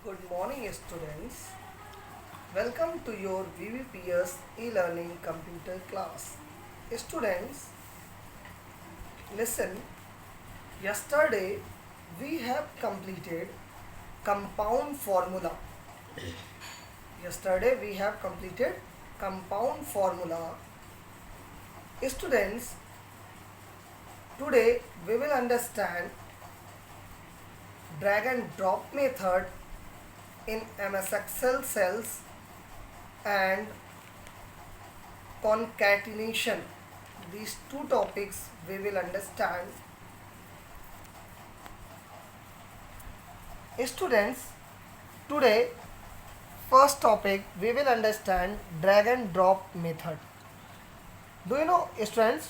Good morning, students. Welcome to your VVPS e-learning computer class. Students, listen. Yesterday, we have completed compound formula. Yesterday, we have completed compound formula. Students, today we will understand drag and drop method in MS Excel cells and concatenation. These two topics we will understand. Students, today first topic we will understand drag and drop method. Do you know, students,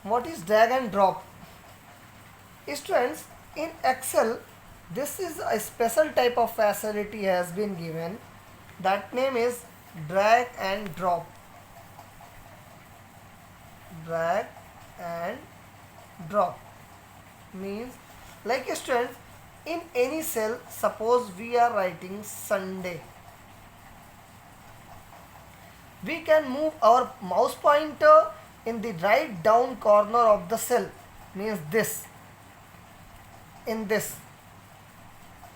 what is drag and drop? Students, in Excel this is a special type of facility has been given, that name is drag and drop. Drag and drop means, like, students, in any cell, suppose we are writing Sunday, we can move our mouse pointer in the right down corner of the cell, means this. In this,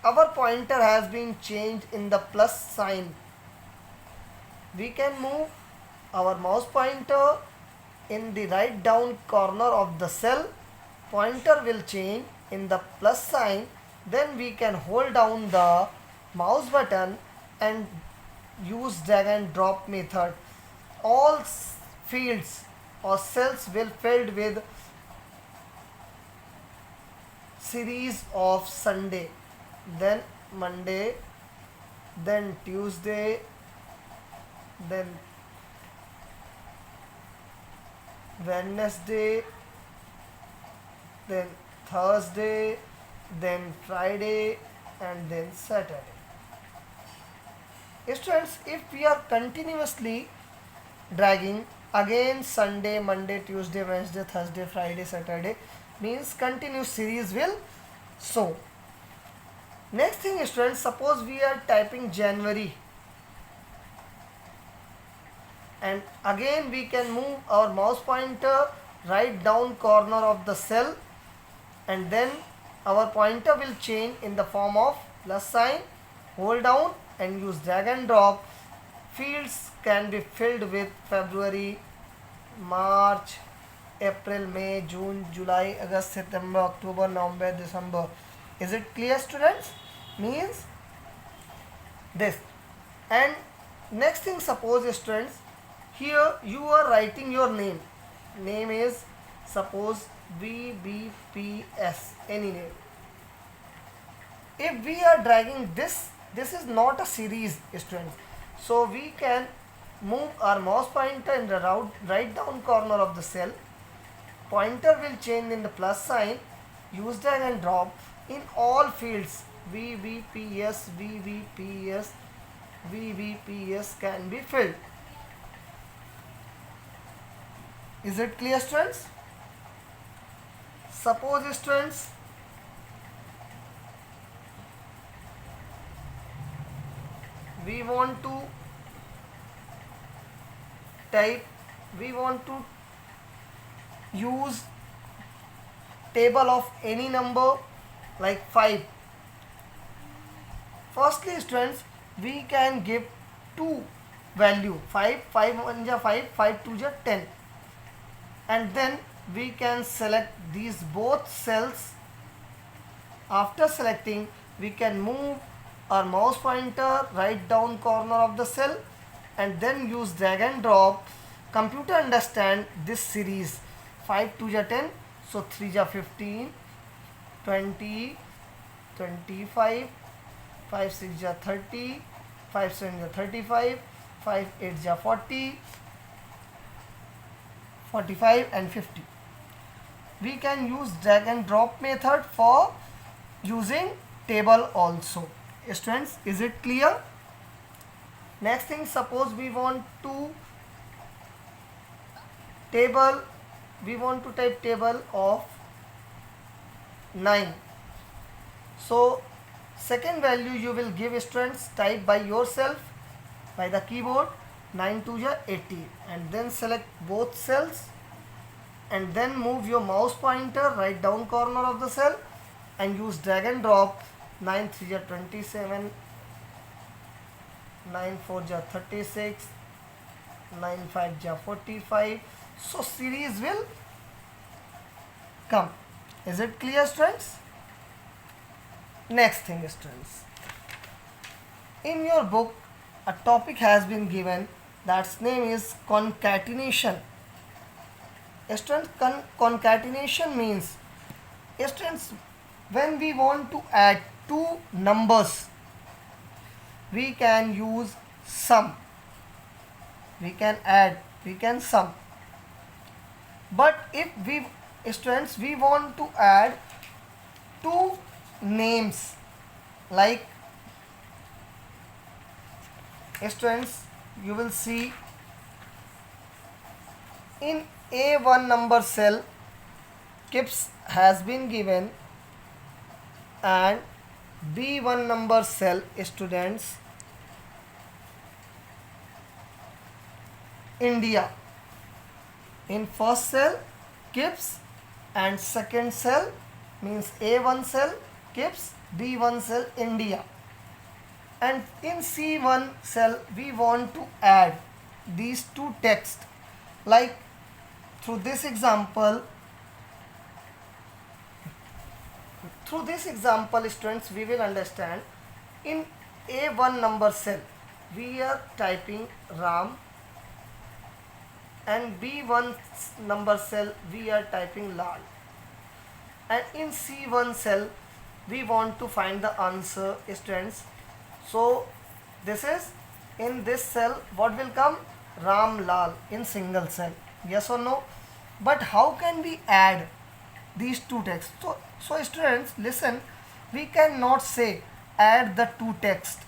our pointer has been changed in the plus sign. We can move our mouse pointer in the right down corner of the cell, pointer will change in the plus sign, then we can hold down the mouse button and use drag and drop method. All fields or cells will filled with series of Sunday, then Monday, then Tuesday, then Wednesday, then Thursday, then Friday, and then Saturday. Students, if we are continuously dragging again Sunday, Monday, Tuesday, Wednesday, Thursday, Friday, Saturday, means continuous series will show. Next thing, students, suppose we are typing January, and again we can move our mouse pointer right down corner of the cell, and then our pointer will change in the form of plus sign, hold down and use drag and drop. Fields can be filled with February, March, April, May, June, July, August, September, October, November, December. Is it clear, students? Means this. And next thing, suppose, students, here you are writing your name. Name is, suppose, VBPS, any name. If we are dragging this is not a series, students. So we can move our mouse pointer in the right down corner of the cell. Pointer will change in the plus sign. Use drag and drop in all fields. VBPS, VBPS, VBPS can be filled. Is it clear, students? Suppose, students, we want to type, we want to use table of any number like 5. Firstly, students, we can give two value, 5, 5 1 ja 5, 5 2 ja 10, and then we can select these both cells. After selecting, we can move our mouse pointer right down corner of the cell and then use drag and drop. Computer understand this series, 5 2 ja 10, so 3 ja 15, 20, 25, 5 6 ja 30, 5 7 ja 35, 5 8 ja 40, 45 and 50. We can use drag and drop method for using table also. Students, is it clear? Next thing, suppose we want to table, we want to type table of 9. So Second value you will give students, type by yourself by the keyboard 9 2 ja 80, and then select both cells and then move your mouse pointer right down corner of the cell and use drag and drop. 9 3 ja 27, 9 4 ja 36, 9 5 ja 45. So series will come. Is it clear, students? Next thing, students, in your book a topic has been given, that's name is concatenation. Students, concatenation means, students, when we want to add two numbers, we can use sum. We can add, we can sum. But if we, students, we want to add two names, like, students, you will see in A1 number cell Kips has been given, and B1 number cell, students, India. In first cell Kips and second cell means A1 cell Kips, B1 cell India. And in C1 cell we want to add these two texts, like through this example, students, we will understand. In A1 number cell we are typing Ram, and B1 number cell we are typing Lal, and in C1 cell we want to find the answer, students. So this is, in this cell what will come? Ram Lal in single cell. Yes or no? But how can we add these two texts? So students, listen, we cannot say add the two texts.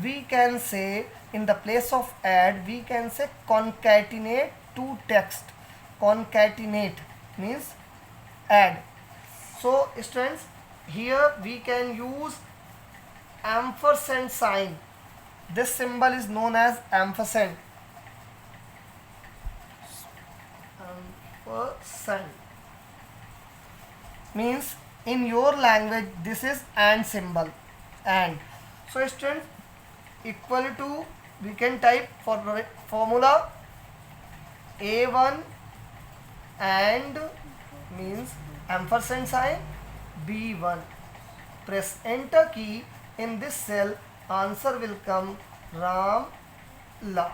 We can say, in the place of add, we can say concatenate two text. Concatenate means add. So students, here we can use ampersand sign. This symbol is known as ampersand. Ampersand means, in your language this is and symbol. And so students, equal to, we can type for formula A1 and means ampersand sign B1. Press enter key. In this cell answer will come Ram Lal.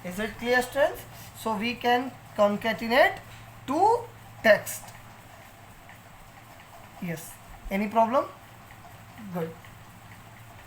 Is it clear, students? So we can concatenate two text. Yes. Any problem? Good.